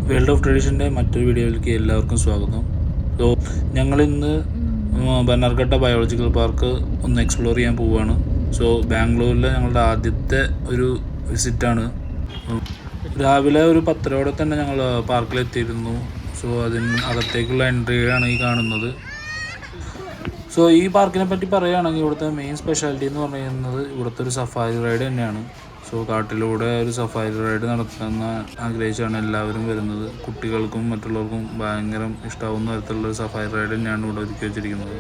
World of ട്രഡീഷൻ്റെ മറ്റൊരു വീഡിയോയിലേക്ക് എല്ലാവർക്കും സ്വാഗതം. സോ ഞങ്ങളിന്ന് ബന്നർഘട്ട ബയോളജിക്കൽ പാർക്ക് ഒന്ന് എക്സ്പ്ലോർ ചെയ്യാൻ പോവുകയാണ്. സോ ബാംഗ്ലൂരിലെ ഞങ്ങളുടെ ആദ്യത്തെ ഒരു വിസിറ്റാണ്. രാവിലെ ഒരു 10:30 തന്നെ ഞങ്ങൾ പാർക്കിലെത്തിയിരുന്നു. സോ അകത്തേക്കുള്ള എൻട്രിയാണ് ഈ കാണുന്നത്. സോ ഈ പാർക്കിനെ പറ്റി പറയുകയാണെങ്കിൽ ഇവിടുത്തെ മെയിൻ സ്പെഷ്യാലിറ്റി എന്ന് പറയുന്നത് ഇവിടുത്തെ ഒരു സഫാരി റൈഡ് തന്നെയാണ്. സോ കാട്ടിലൂടെ ഒരു സഫാരി റൈഡ് നടത്തുന്ന ആഗ്രഹിച്ചാണ് എല്ലാവരും വരുന്നത്. കുട്ടികൾക്കും മറ്റുള്ളവർക്കും ഭയങ്കര ഇഷ്ടമാവുന്ന തരത്തിലുള്ള ഒരു സഫാരി റൈഡ് തന്നെയാണ് ഇവിടെ ഒരുക്കി വെച്ചിരിക്കുന്നത്.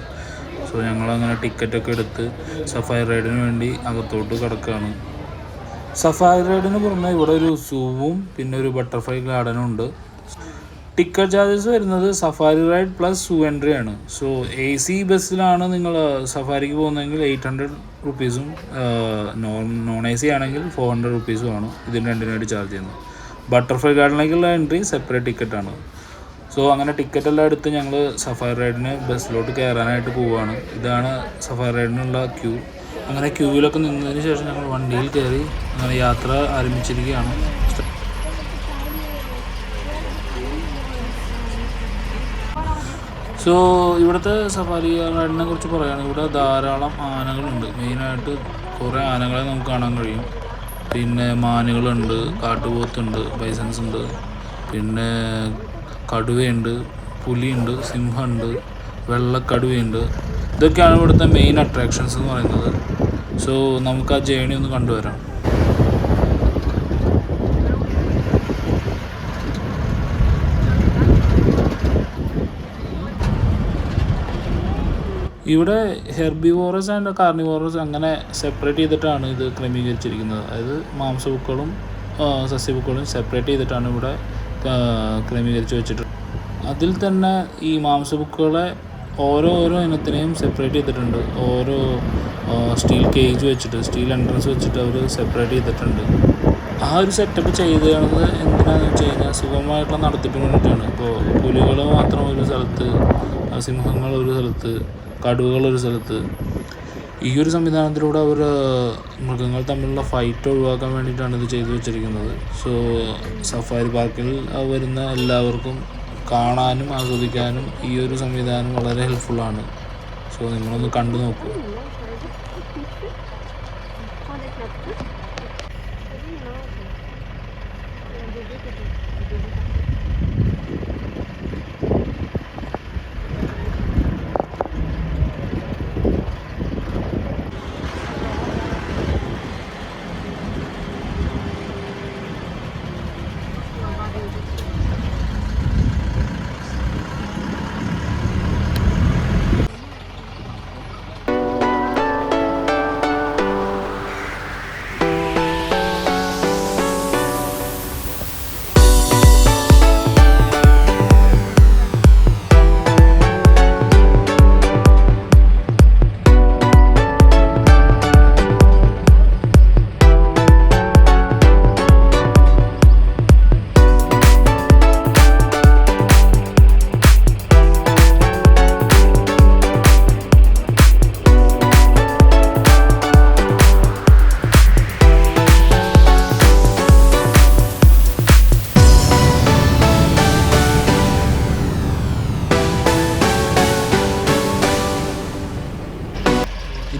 സോ ഞങ്ങളങ്ങനെ ടിക്കറ്റൊക്കെ എടുത്ത് സഫാരി റൈഡിന് വേണ്ടി അകത്തോട്ട് കിടക്കുകയാണ്. സഫാരി റൈഡിന് പുറമെ ഇവിടെ ഒരു സൂവും പിന്നെ ഒരു ബട്ടർഫ്ലൈ ഗാർഡനും ഉണ്ട്. ടിക്കറ്റ് ചാർജസ് വരുന്നത് സഫാരി റൈഡ് പ്ലസ് സൂ എൻട്രി ആണ്. സോ AC ബസ്സിലാണ് നിങ്ങൾ സഫാരിക്ക് പോകുന്നതെങ്കിൽ 800 റുപ്പീസും നോൺ AC ആണെങ്കിൽ 400 റുപ്പീസുമാണ് ഇതിന് രണ്ടിനായിട്ട് ചാർജ് ചെയ്യുന്നത്. ബട്ടർഫ്ലൈ ഗാർഡനിലേക്കുള്ള എൻട്രി സെപ്പറേറ്റ് ടിക്കറ്റാണ്. സോ അങ്ങനെ ടിക്കറ്റെല്ലാം എടുത്ത് ഞങ്ങൾ സഫാരി റൈഡിന് ബസ്സിലോട്ട് കയറാനായിട്ട് പോവുകയാണ്. ഇതാണ് സഫാരി റൈഡിനുള്ള ക്യൂ. അങ്ങനെ ക്യൂവിലൊക്കെ നിന്നതിന് ശേഷം ഞങ്ങൾ വണ്ടിയിൽ കയറി അങ്ങനെ യാത്ര ആരംഭിച്ചിരിക്കുകയാണ്. സോ ഇവിടുത്തെ സഫാരി റൈഡിനെ കുറിച്ച് പറയുകയാണെങ്കിൽ ഇവിടെ ധാരാളം ആനകളുണ്ട്. മെയിനായിട്ട് കുറേ ആനകളെ നമുക്ക് കാണാൻ കഴിയും. പിന്നെ മാനുകളുണ്ട്, കാട്ടുപോത്തുണ്ട്, ബൈസൺസ് ഉണ്ട്, പിന്നെ കടുവയുണ്ട്, പുലിയുണ്ട്, സിംഹമുണ്ട്, വെള്ളക്കടുവയുണ്ട്. ഇതൊക്കെയാണ് ഇവിടുത്തെ മെയിൻ അട്രാക്ഷൻസ് എന്ന് പറയുന്നത്. സോ നമുക്ക് ആ ജേണി ഒന്ന് കണ്ടുവരാം. ഇവിടെ ഹെർബിവോറസ് ആൻഡ് കാർണിവോറസ് അങ്ങനെ സെപ്പറേറ്റ് ചെയ്തിട്ടാണ് ഇത് ക്രമീകരിച്ചിരിക്കുന്നത്. അതായത് മാംസഭുക്കളും സസ്യഭുക്കളും സെപ്പറേറ്റ് ചെയ്തിട്ടാണ് ഇവിടെ ക്രമീകരിച്ച് വെച്ചിട്ടുള്ളത്. അതിൽ തന്നെ ഈ മാംസഭുക്കുകളെ ഓരോ ഇനത്തിനെയും സെപ്പറേറ്റ് ചെയ്തിട്ടുണ്ട്. ഓരോ സ്റ്റീൽ കേജ് വെച്ചിട്ട്, സ്റ്റീൽ എൻട്രൻസ് വെച്ചിട്ട് അവർ സെപ്പറേറ്റ് ചെയ്തിട്ടുണ്ട്. ആ ഒരു സെറ്റപ്പ് ചെയ്തത് എന്തിനാണെന്ന് വെച്ച് കഴിഞ്ഞാൽ സുഗമമായിട്ടുള്ള നടത്തിപ്പിന് വേണ്ടിയിട്ടാണ്. ഇപ്പോൾ പുലികൾ മാത്രം ഒരു സ്ഥലത്ത്, സിംഹങ്ങൾ ഒരു സ്ഥലത്ത്, കടുവകളൊരു സ്ഥലത്ത്. ഈ ഒരു സംവിധാനത്തിലൂടെ അവർ മൃഗങ്ങൾ തമ്മിലുള്ള ഫൈറ്റ് ഒഴിവാക്കാൻ വേണ്ടിയിട്ടാണ് ഇത് ചെയ്തു വെച്ചിരിക്കുന്നത്. സോ സഫാരി പാർക്കിൽ വരുന്ന എല്ലാവർക്കും കാണാനും ആസ്വദിക്കാനും ഈ ഒരു സംവിധാനം വളരെ ഹെൽപ്ഫുള്ളാണ്. സോ നിങ്ങളൊന്ന് കണ്ടു നോക്കൂ.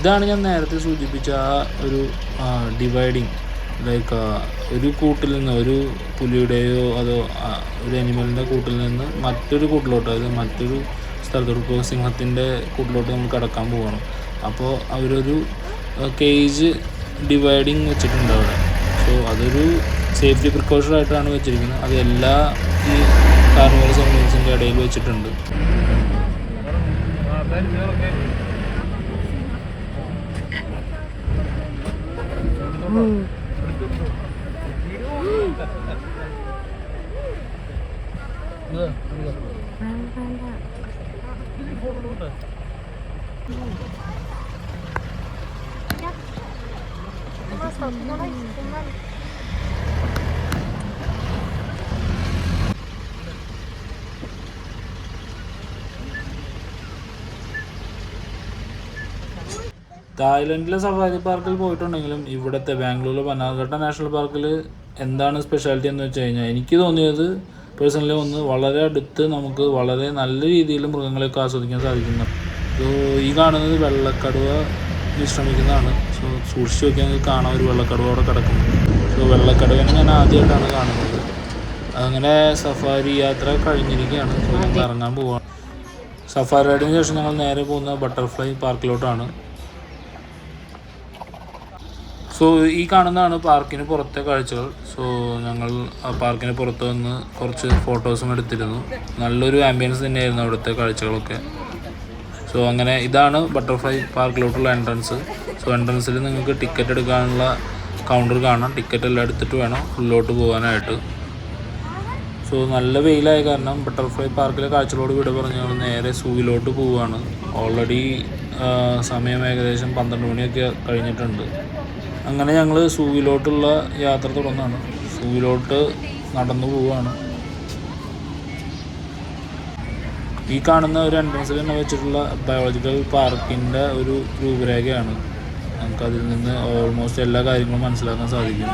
ഇതാണ് ഞാൻ നേരത്തെ സൂചിപ്പിച്ച ആ ഒരു ഡിവൈഡിങ്. ലൈക്ക് ഒരു കൂട്ടിൽ നിന്ന്, ഒരു പുലിയുടെയോ അതോ ഒരു അനിമലിൻ്റെ കൂട്ടിൽ നിന്ന് മറ്റൊരു കൂട്ടിലോട്ട്, അതായത് മറ്റൊരു സ്ഥലത്തോട്ട്, ഇപ്പോൾ സിംഹത്തിൻ്റെ കൂട്ടിലോട്ട് നമ്മൾ കടക്കാൻ പോവുകയാണ്. അപ്പോൾ അവരൊരു കേജ് ഡിവൈഡിങ് വെച്ചിട്ടുണ്ട് അവിടെ. സോ അതൊരു സേഫ്റ്റി പ്രിക്കോഷനായിട്ടാണ് വെച്ചിരിക്കുന്നത്. അത് എല്ലാ ഈ കാർണിവൽ സെഗ്മെൻറ്റ്സിൻ്റെ ഇടയിൽ വെച്ചിട്ടുണ്ട്. തായ്ലൻഡിലെ സഫാരി പാർക്കിൽ പോയിട്ടുണ്ടെങ്കിലും ഇവിടുത്തെ ബാംഗ്ലൂരിലെ ബനാർഘട്ട നാഷണൽ പാർക്കിൽ എന്താണ് സ്പെഷ്യാലിറ്റി എന്ന് വെച്ച് കഴിഞ്ഞാൽ എനിക്ക് തോന്നിയത് പേഴ്സണലി ഒന്ന് വളരെ അടുത്ത് നമുക്ക് വളരെ നല്ല രീതിയിൽ മൃഗങ്ങളെയൊക്കെ ആസ്വദിക്കാൻ സാധിക്കുന്നു. സോ ഈ കാണുന്നത് വെള്ളക്കടുവ വിശ്രമിക്കുന്നതാണ്. സോ സൂക്ഷിച്ച് നോക്കിയാൽ നിങ്ങൾക്ക് കാണാം ഒരു വെള്ളക്കടുവ അവിടെ കിടക്കുന്നു. സോ വെള്ളക്കടുവനെ ഞാൻ ആദ്യമായിട്ടാണ് കാണുന്നത്. അങ്ങനെ സഫാരി യാത്ര കഴിഞ്ഞിരിക്കുകയാണ്. സോ ഞങ്ങൾ ഇറങ്ങാൻ പോവുകയാണ്. സഫാരി റൈഡിന് ശേഷം ഞങ്ങൾ നേരെ പോകുന്ന ബട്ടർഫ്ലൈ പാർക്കിലോട്ടാണ്. സോ ഈ കാണുന്നതാണ് പാർക്കിന് പുറത്തെ കാഴ്ചകൾ. സോ ഞങ്ങൾ പാർക്കിന് പുറത്ത് വന്ന് കുറച്ച് ഫോട്ടോസും എടുത്തിരുന്നു. നല്ലൊരു ആംബിയൻസ് തന്നെയായിരുന്നു അവിടുത്തെ കാഴ്ചകളൊക്കെ. സോ അങ്ങനെ ഇതാണ് ബട്ടർഫ്ലൈ പാർക്കിലോട്ടുള്ള എൻട്രൻസ്. സോ എൻട്രൻസിൽ നിങ്ങൾക്ക് ടിക്കറ്റ് എടുക്കാനുള്ള കൗണ്ടർ കാണാം. ടിക്കറ്റ് എല്ലാം എടുത്തിട്ട് വേണം ഉള്ളിലോട്ട് പോകാനായിട്ട്. സോ നല്ല വെയിലായ കാരണം ബട്ടർഫ്ലൈ പാർക്കിലെ കാഴ്ചകളോട് വിട പറഞ്ഞ് ഞങ്ങൾ നേരെ സൂവിലോട്ട് പോവുകയാണ്. ഓൾറെഡി സമയം ഏകദേശം 12 മണിയൊക്കെ കഴിഞ്ഞിട്ടുണ്ട്. അങ്ങനെ ഞങ്ങൾ സൂവിലോട്ടുള്ള യാത്ര തുടങ്ങുകയാണ്. സൂവിലോട്ട് നടന്നു പോവുകയാണ്. ഈ കാണുന്ന ഒരു എൻട്രൻസിൽ തന്നെ വെച്ചിട്ടുള്ള ബയോളജിക്കൽ പാർക്കിൻ്റെ ഒരു രൂപരേഖയാണ്. നമുക്കതിൽ നിന്ന് ഓൾമോസ്റ്റ് എല്ലാ കാര്യങ്ങളും മനസ്സിലാക്കാൻ സാധിക്കും.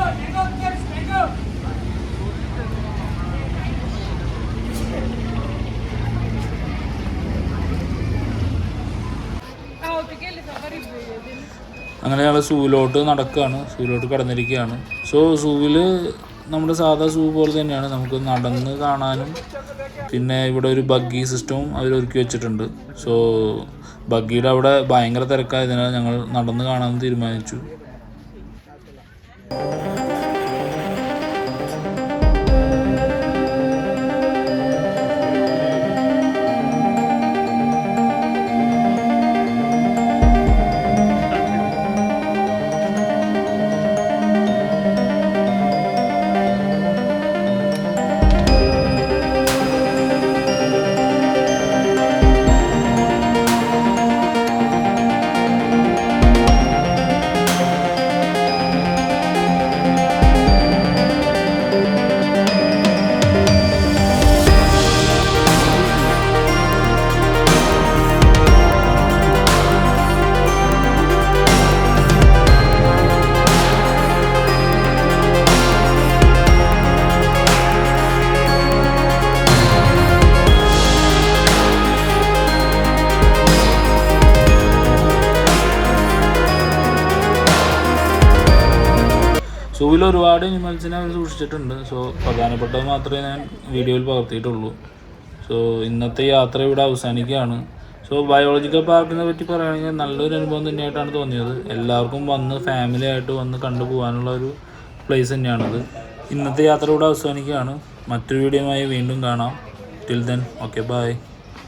അങ്ങനെ ഞങ്ങൾ സൂവിലോട്ട് നടക്കുകയാണ്. സൂവിലോട്ട് കടന്നിരിക്കുകയാണ്. സോ സൂവിൽ നമ്മുടെ സാധാ സൂ പോലെ തന്നെയാണ്. നമുക്ക് നടന്ന് കാണാനും പിന്നെ ഇവിടെ ഒരു ബഗ്ഗി സിസ്റ്റവും അവർ ഒരുക്കി വെച്ചിട്ടുണ്ട്. സോ ബഗ്ഗിയുടെ അവിടെ ഭയങ്കര തിരക്കായതിനാൽ ഞങ്ങൾ നടന്ന് കാണാമെന്ന് തീരുമാനിച്ചു. സൂവിൽ ഒരുപാട് അനിമൽസിനെ അവർ സൂക്ഷിച്ചിട്ടുണ്ട്. സോ പ്രധാനപ്പെട്ടത് മാത്രമേ ഞാൻ വീഡിയോയിൽ പകർത്തിയിട്ടുള്ളൂ. സോ ഇന്നത്തെ യാത്ര ഇവിടെ അവസാനിക്കുകയാണ്. സോ ബയോളജിക്കൽ പാർക്കിനെ പറ്റി പറയുകയാണെങ്കിൽ നല്ലൊരു അനുഭവം തന്നെയായിട്ടാണ് തോന്നിയത്. എല്ലാവർക്കും വന്ന് ഫാമിലി ആയിട്ട് വന്ന് കണ്ടുപോകാനുള്ള ഒരു പ്ലേസ് തന്നെയാണിത്. ഇന്നത്തെ യാത്ര ഇവിടെ അവസാനിക്കുകയാണ്. മറ്റൊരു വീഡിയോയുമായി വീണ്ടും കാണാം. Till then okay bye.